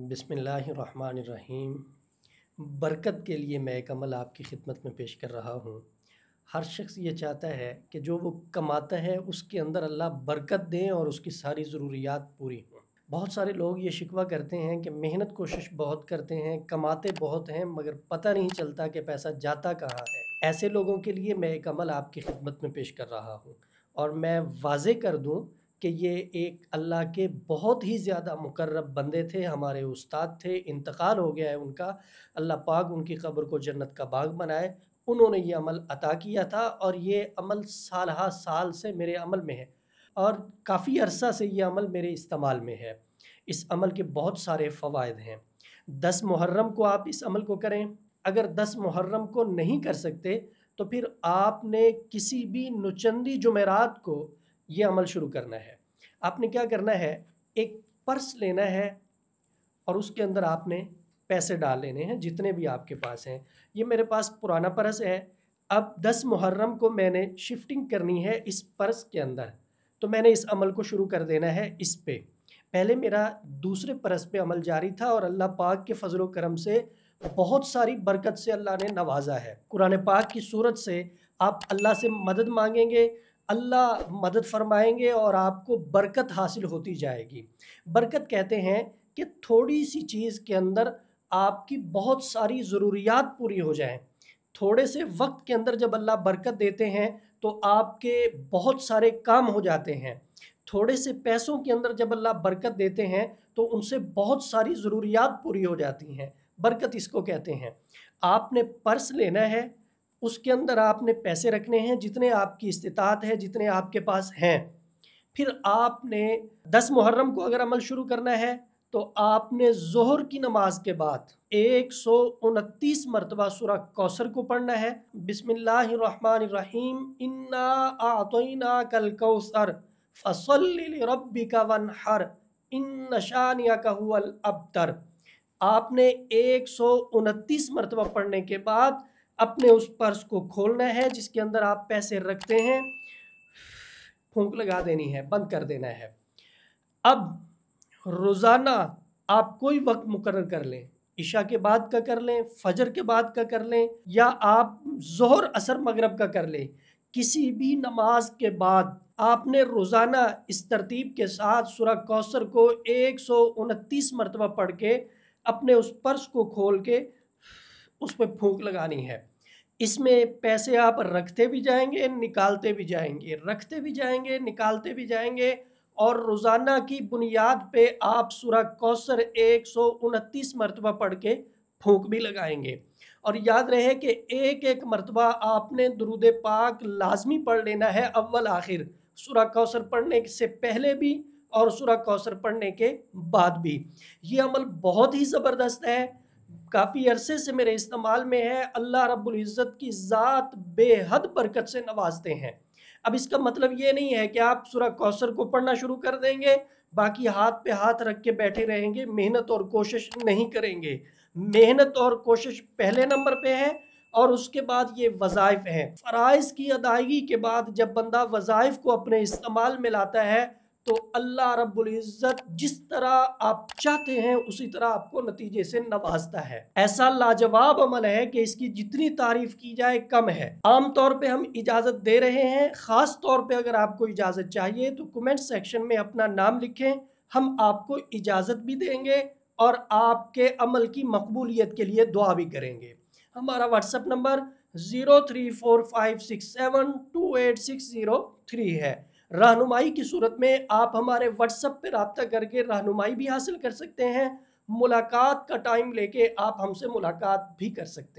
बिस्मिल्लाहिर्रहमानिर्रहीम। बरकत के लिए मैं एक अमल आपकी खिदमत में पेश कर रहा हूँ। हर शख्स ये चाहता है कि जो वो कमाता है उसके अंदर अल्लाह बरकत दें और उसकी सारी ज़रूरियात पूरी हों। बहुत सारे लोग ये शिकवा करते हैं कि मेहनत कोशिश बहुत करते हैं, कमाते बहुत हैं, मगर पता नहीं चलता कि पैसा जाता कहाँ है। ऐसे लोगों के लिए मैं एक अमल आपकी खिदमत में पेश कर रहा हूँ और मैं वाज़े कर दूँ कि ये एक अल्लाह के बहुत ही ज़्यादा मुकर्रब बंदे थे, हमारे उस्ताद थे, इंतकाल हो गया है उनका। अल्लाह पाक उनकी क़ब्र को जन्नत का बाग बनाए। उन्होंने ये अमल अता किया था और ये अमल साल हा साल से मेरे अमल में है और काफ़ी अरसा से ये अमल मेरे इस्तेमाल में है। इस अमल के बहुत सारे फ़वाइद हैं। 10 मुहर्रम को आप इस अमल को करें। अगर 10 मुहर्रम को नहीं कर सकते तो फिर आपने किसी भी नुचंदी जुमेरात को ये अमल शुरू करना है। आपने क्या करना है, एक पर्स लेना है और उसके अंदर आपने पैसे डाल लेने हैं जितने भी आपके पास हैं। ये मेरे पास पुराना पर्स है। अब 10 मुहर्रम को मैंने शिफ्टिंग करनी है इस पर्स के अंदर, तो मैंने इस अमल को शुरू कर देना है इस पे। पहले मेरा दूसरे पर्स पे अमल जारी था और अल्लाह पाक के फजल व करम से बहुत सारी बरकत से अल्लाह ने नवाजा है। कुरान पाक की सूरत से आप अल्लाह से मदद मांगेंगे, अल्लाह मदद फरमाएंगे और आपको बरकत हासिल होती जाएगी। बरकत कहते हैं कि थोड़ी सी चीज़ के अंदर आपकी बहुत सारी ज़रूरियात पूरी हो जाएं। थोड़े से वक्त के अंदर जब अल्लाह बरकत देते हैं तो आपके बहुत सारे काम हो जाते हैं। थोड़े से पैसों के अंदर जब अल्लाह बरकत देते हैं तो उनसे बहुत सारी ज़रूरियात पूरी हो जाती हैं। बरकत इसको कहते हैं। आपने पर्स लेना है, उसके अंदर आपने पैसे रखने हैं जितने आपकी इस्तिताअत है, जितने आपके पास हैं। फिर आपने 10 मुहर्रम को अगर अमल शुरू करना है तो आपने ज़ोहर की नमाज के बाद 129 मरतबा सूरह कौसर को पढ़ना है। बिस्मिल्लाहिर्रहमानिर्रहीम, इन्ना आतैनाकल कौसर फसल्लि लिरब्बिका वन्हर इन्न शानिअका हुवल अब्तर। आपने 129 मरतबा पढ़ने के बाद अपने उस पर्स को खोलना है जिसके अंदर आप पैसे रखते हैं, फूंक लगा देनी है, बंद कर देना है। अब रोज़ाना आप कोई वक्त मुकर्रर कर लें, इशा के बाद का कर लें, फजर के बाद का कर लें, या आप ज़ोहर असर मगरब का कर लें। किसी भी नमाज के बाद आपने रोज़ाना इस तरतीब के साथ सूरह कौसर को 129 मरतबा पढ़ के अपने उस पर्स को खोल के उस पर फूंक लगानी है। इसमें पैसे आप रखते भी जाएंगे, निकालते भी जाएंगे, रखते भी जाएंगे, निकालते भी जाएंगे और रोज़ाना की बुनियाद पे आप सूरह कौसर 129 मरतबा पढ़ के फूंक भी लगाएंगे। और याद रहे कि एक एक मरतबा आपने दुरूद पाक लाजमी पढ़ लेना है, अव्वल आखिर, सूरह कौसर पढ़ने से पहले भी और सूरह कौसर पढ़ने के बाद भी। ये अमल बहुत ही ज़बरदस्त है, काफ़ी अरसे से मेरे इस्तेमाल में है। अल्लाह रब्बुल इज़्ज़त की ज़ात बेहद बरकत से नवाजते हैं। अब इसका मतलब ये नहीं है कि आप सूरह कौसर को पढ़ना शुरू कर देंगे, बाकी हाथ पे हाथ रख के बैठे रहेंगे, मेहनत और कोशिश नहीं करेंगे। मेहनत और कोशिश पहले नंबर पे है और उसके बाद ये वज़ाइफ हैं। फ़राइज़ की अदायगी के बाद जब बंदा वज़ाइफ को अपने इस्तेमाल में लाता है तो अल्लाह रब्बुल इज़्ज़त जिस तरह आप चाहते हैं उसी तरह आपको नतीजे से नवाजता है। ऐसा लाजवाब अमल है कि इसकी जितनी तारीफ की जाए कम है। आम तौर पे हम इजाज़त दे रहे हैं, ख़ास तौर पे अगर आपको इजाज़त चाहिए तो कमेंट सेक्शन में अपना नाम लिखें, हम आपको इजाज़त भी देंगे और आपके अमल की मकबूलियत के लिए दुआ भी करेंगे। हमारा व्हाट्सएप नंबर 0345672860 है। रहनुमाई की सूरत में आप हमारे व्हाट्सएप पे रब्ता करके रहनुमाई भी हासिल कर सकते हैं। मुलाकात का टाइम लेके आप हमसे मुलाकात भी कर सकते हैं।